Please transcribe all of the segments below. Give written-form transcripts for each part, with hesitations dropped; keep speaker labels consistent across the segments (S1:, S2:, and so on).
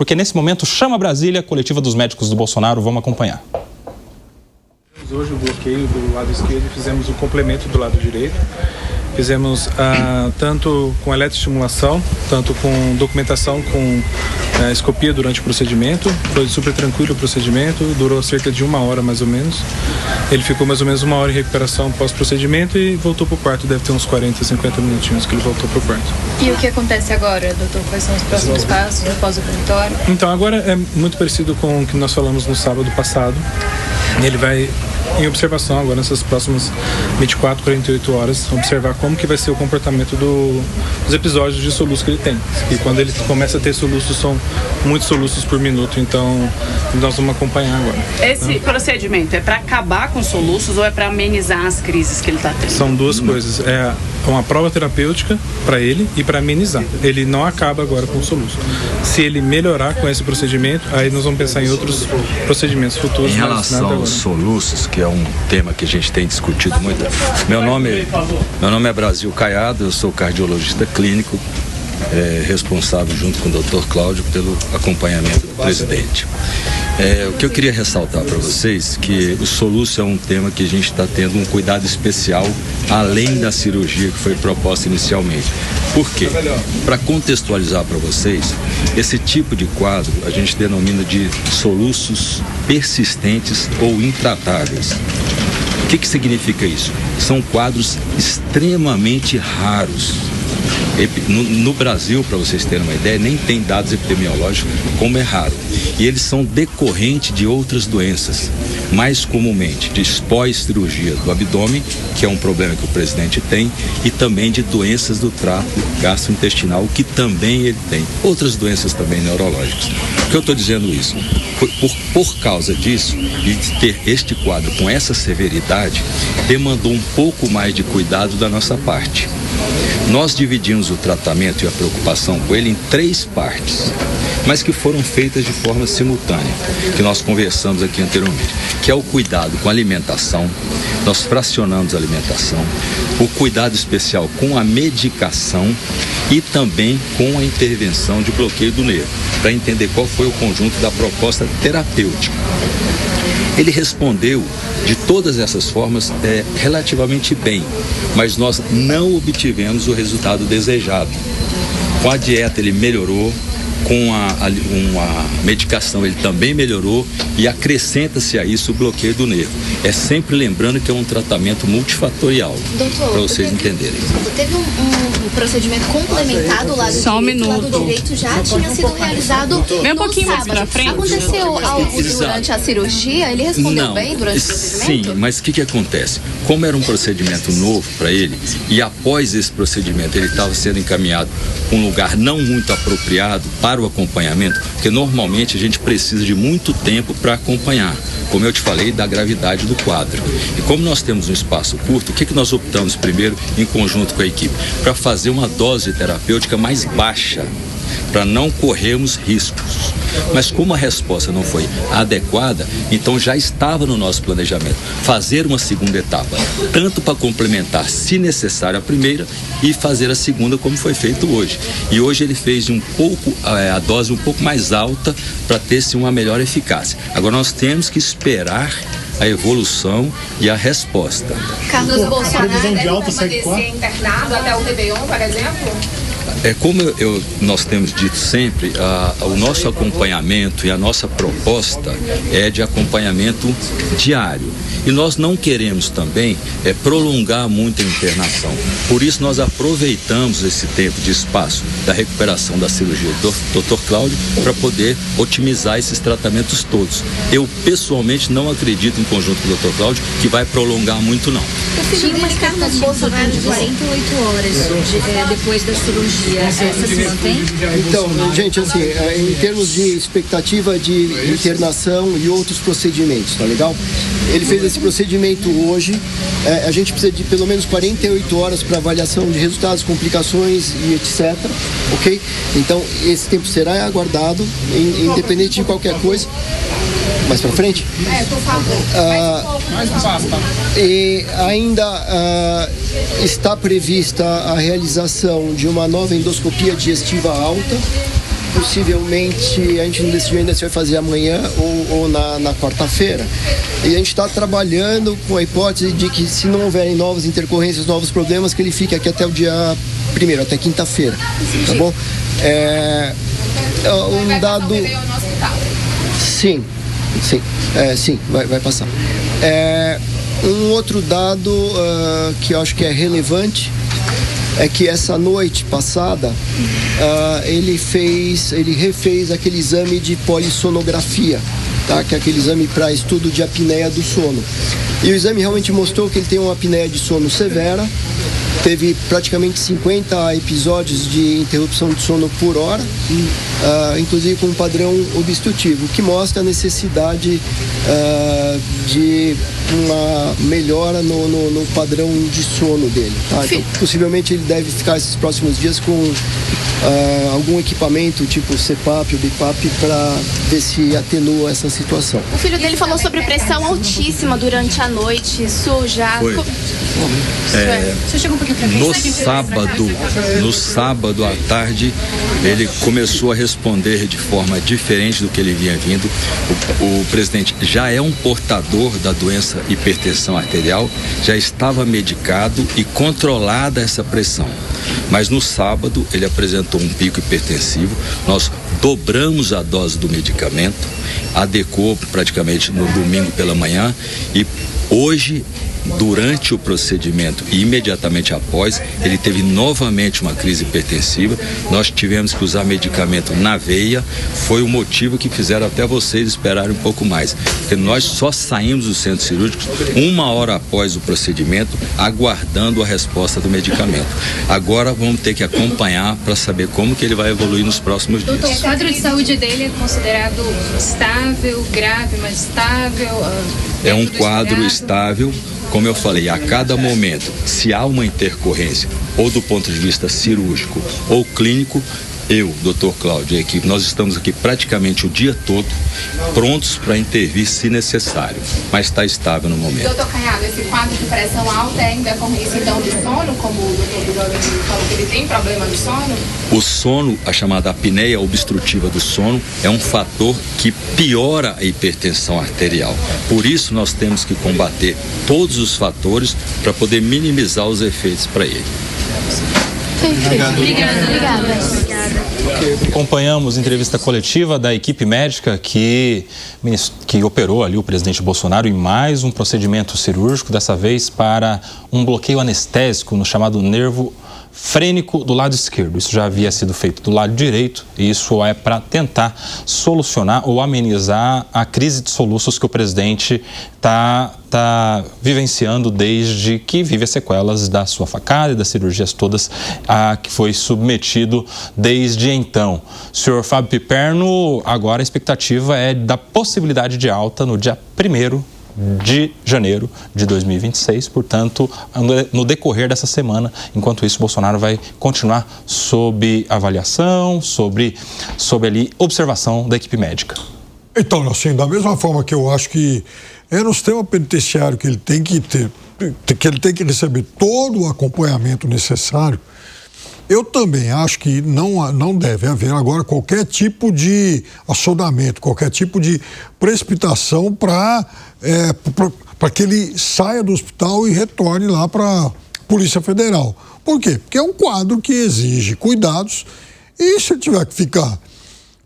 S1: Porque nesse momento chama Brasília, a coletiva dos médicos do Bolsonaro, vamos acompanhar.
S2: Hoje o bloqueio do lado esquerdo, fizemos o complemento do lado direito. Fizemos tanto com eletroestimulação, tanto com documentação, com escopia durante o procedimento. Foi super tranquilo o procedimento, durou cerca de 1 hora mais ou menos. Ele ficou mais ou menos 1 hora em recuperação pós-procedimento e voltou para o quarto. Deve ter uns 40, 50 minutinhos que ele voltou para o quarto.
S3: E o que acontece agora, doutor? Quais são os próximos passos após o operatório?
S2: Então, agora é muito parecido com o que nós falamos no sábado passado. Ele vai em observação agora nessas próximas 24, 48 horas, observar como que vai ser o comportamento dos episódios de soluço que ele tem. E quando ele começa a ter soluços, são muitos soluços por minuto, então nós vamos acompanhar agora.
S4: Esse procedimento é para acabar com soluços ou é para amenizar as crises que ele está tendo?
S2: São duas coisas. É uma prova terapêutica para ele e para amenizar. Ele não acaba agora com o soluço. Se ele melhorar com esse procedimento, aí nós vamos pensar em outros procedimentos futuros.
S5: Em relação aos soluços, que é um tema que a gente tem discutido muito, meu nome é Brasil Caiado, eu sou cardiologista clínico, responsável junto com o Dr. Cláudio pelo acompanhamento do presidente. O que eu queria ressaltar para vocês que o soluço é um tema que a gente está tendo um cuidado especial além da cirurgia que foi proposta inicialmente. Por quê? Para contextualizar para vocês, esse tipo de quadro a gente denomina de soluços persistentes ou intratáveis. O que significa isso? São quadros extremamente raros. No Brasil, para vocês terem uma ideia, nem tem dados epidemiológicos como é raro. E eles são decorrentes de outras doenças, mais comumente de pós-cirurgia do abdômen, que é um problema que o presidente tem, e também de doenças do trato gastrointestinal, que também ele tem. Outras doenças também neurológicas. Por que eu estou dizendo isso? Por causa disso, e de ter este quadro com essa severidade, demandou um pouco mais de cuidado da nossa parte. Nós dividimos o tratamento e a preocupação com ele em 3 partes, mas que foram feitas de forma simultânea, que nós conversamos aqui anteriormente, que é o cuidado com a alimentação, nós fracionamos a alimentação, o cuidado especial com a medicação e também com a intervenção de bloqueio do nervo, para entender qual foi o conjunto da proposta terapêutica. Ele respondeu de todas essas formas relativamente bem, mas nós não obtivemos o resultado desejado. Com a dieta ele melhorou, com a medicação ele também melhorou e acrescenta-se a isso o bloqueio do nervo. É sempre lembrando que é um tratamento multifatorial, para vocês entenderem.
S6: Teve um procedimento complementar do lado
S4: Só
S6: direito.
S4: Um minuto.
S6: O lado direito já tinha sido realizado
S4: Vem um pouquinho mais pra frente.
S6: Aconteceu algo durante a cirurgia? Ele respondeu bem durante o procedimento?
S5: Sim, mas o que acontece? Como era um procedimento novo para ele, e após esse procedimento ele estava sendo encaminhado para um lugar não muito apropriado para o acompanhamento, porque normalmente a gente precisa de muito tempo para acompanhar, como eu te falei, da gravidade do quadro. E como nós temos um espaço curto, o que nós optamos primeiro, em conjunto com a equipe? Para fazer uma dose terapêutica mais baixa, para não corrermos riscos. Mas como a resposta não foi adequada, então já estava no nosso planejamento fazer uma segunda etapa, tanto para complementar, se necessário, a primeira e fazer a segunda como foi feito hoje. E hoje ele fez a dose um pouco mais alta para ter sim uma melhor eficácia. Agora nós temos que esperar a evolução e a resposta.
S6: Carlos Bolsonaro
S7: deve permanecer internado até o Réveillon, por exemplo?
S5: Como nós temos dito sempre, o nosso acompanhamento e a nossa proposta é de acompanhamento diário. E nós não queremos também prolongar muito a internação. Por isso nós aproveitamos esse tempo de espaço da recuperação da cirurgia do Dr. Cláudio para poder otimizar esses tratamentos todos. Eu pessoalmente não acredito, em conjunto com o Dr. Cláudio, que vai prolongar muito não.
S6: O filho dele, Carlos Bolsonaro, de 48 horas depois da cirurgia, essa se mantém?
S8: Então, gente, assim, em termos de expectativa de internação e outros procedimentos, tá legal? Ele fez esse procedimento hoje, a gente precisa de pelo menos 48 horas para avaliação de resultados, complicações e etc, ok? Então, esse tempo será aguardado, independente de qualquer coisa. Mais para frente?
S7: Por favor.
S2: Mais um passo, tá?
S8: E ainda está prevista a realização de uma nova endoscopia digestiva alta, possivelmente, a gente não decidiu ainda se vai fazer amanhã ou na quarta-feira. E a gente está trabalhando com a hipótese de que, se não houverem novas intercorrências, novos problemas, que ele fique aqui até o dia 1º, até quinta-feira, tá bom? Um dado... Sim, vai passar. Um outro dado que eu acho que é relevante é que essa noite passada ele refez aquele exame de polissonografia, tá? Que é aquele exame para estudo de apneia do sono. E o exame realmente mostrou que ele tem uma apneia de sono severa, teve praticamente 50 episódios de interrupção de sono por hora, inclusive com um padrão obstrutivo, o que mostra a necessidade de uma melhora no padrão de sono dele. Tá? Então, possivelmente ele deve ficar esses próximos dias com algum equipamento tipo CPAP ou BiPAP para ver se atenua essa situação.
S9: O filho dele falou sobre pressão altíssima durante a noite, isso já...
S5: Foi.
S3: Você chegou um pouquinho pra mim.
S5: No sábado à tarde, ele começou a responder de forma diferente do que ele vinha vindo. O presidente já é um portador da doença hipertensão arterial, já estava medicado e controlada essa pressão. Mas no sábado ele apresentou um pico hipertensivo, nós dobramos a dose do medicamento, adequou praticamente no domingo pela manhã e hoje, durante o procedimento e imediatamente após, ele teve novamente uma crise hipertensiva. Nós tivemos que usar medicamento na veia, foi o motivo que fizeram até vocês esperarem um pouco mais, porque nós só saímos do centro cirúrgico 1 hora após o procedimento, aguardando a resposta do medicamento. Agora vamos ter que acompanhar para saber como que ele vai evoluir nos próximos dias.
S3: O quadro de saúde dele é considerado estável, grave, mas estável?
S5: É um quadro estável. Como eu falei, a cada momento, se há uma intercorrência, ou do ponto de vista cirúrgico ou clínico, eu, Dr. Cláudio e a equipe, nós estamos aqui praticamente o dia todo, prontos para intervir se necessário, mas está estável no momento.
S7: Doutor Caiado, esse quadro de pressão alta é em decorrência então de sono, como o doutor Bidoni falou que ele tem problema de sono?
S5: O sono, a chamada apneia obstrutiva do sono, é um fator que piora a hipertensão arterial. Por isso nós temos que combater todos os fatores para poder minimizar os efeitos para ele.
S9: Obrigada.
S1: Acompanhamos entrevista coletiva da equipe médica que operou ali o presidente Bolsonaro em mais um procedimento cirúrgico, dessa vez para um bloqueio anestésico no chamado nervo frênico do lado esquerdo. Isso já havia sido feito do lado direito e isso é para tentar solucionar ou amenizar a crise de soluços que o presidente está vivenciando desde que vive as sequelas da sua facada e das cirurgias todas a que foi submetido desde então. Senhor Fábio Piperno, agora a expectativa é da possibilidade de alta no dia 1º de janeiro de 2026, portanto, no decorrer dessa semana. Enquanto isso, Bolsonaro vai continuar sob avaliação, sob ali observação da equipe médica.
S10: Então, assim, da mesma forma que eu acho que é no sistema penitenciário que ele tem que ter, que ele tem que receber todo o acompanhamento necessário, eu também acho que não deve haver agora qualquer tipo de assodamento, qualquer tipo de precipitação para que ele saia do hospital e retorne lá para a Polícia Federal. Por quê? Porque é um quadro que exige cuidados e se ele tiver que ficar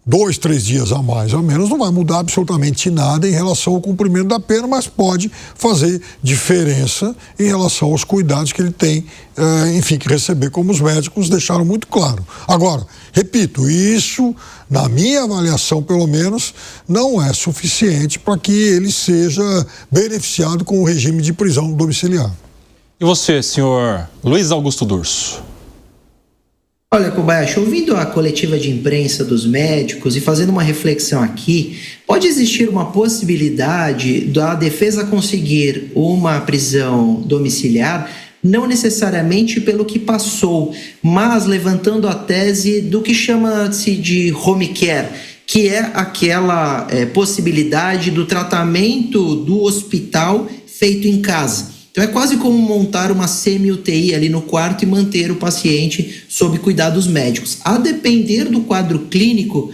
S10: 2, 3 dias a mais ou menos, não vai mudar absolutamente nada em relação ao cumprimento da pena, mas pode fazer diferença em relação aos cuidados que ele tem, que receber, como os médicos deixaram muito claro. Agora, repito, isso, na minha avaliação pelo menos, não é suficiente para que ele seja beneficiado com o regime de prisão domiciliar.
S1: E você, senhor Luiz Augusto Durso?
S11: Olha, Kobayashi, ouvindo a coletiva de imprensa dos médicos e fazendo uma reflexão aqui, pode existir uma possibilidade da defesa conseguir uma prisão domiciliar, não necessariamente pelo que passou, mas levantando a tese do que chama-se de home care, que é aquela possibilidade do tratamento do hospital feito em casa. Então é quase como montar uma semi-UTI ali no quarto e manter o paciente sob cuidados médicos. A depender do quadro clínico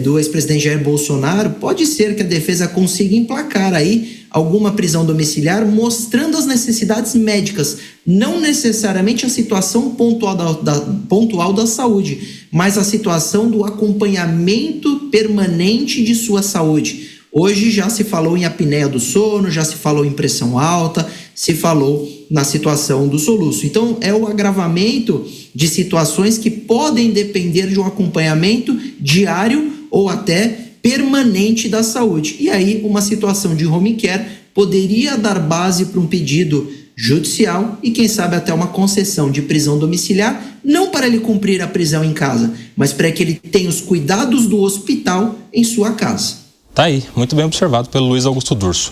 S11: do ex-presidente Jair Bolsonaro, pode ser que a defesa consiga emplacar aí alguma prisão domiciliar, mostrando as necessidades médicas, não necessariamente a situação pontual da saúde, mas a situação do acompanhamento permanente de sua saúde. Hoje já se falou em apneia do sono, já se falou em pressão alta, se falou na situação do soluço. Então, é o agravamento de situações que podem depender de um acompanhamento diário ou até permanente da saúde. E aí, uma situação de home care poderia dar base para um pedido judicial e, quem sabe, até uma concessão de prisão domiciliar, não para ele cumprir a prisão em casa, mas para que ele tenha os cuidados do hospital em sua casa.
S1: Tá aí, muito bem observado pelo Luiz Augusto Durso.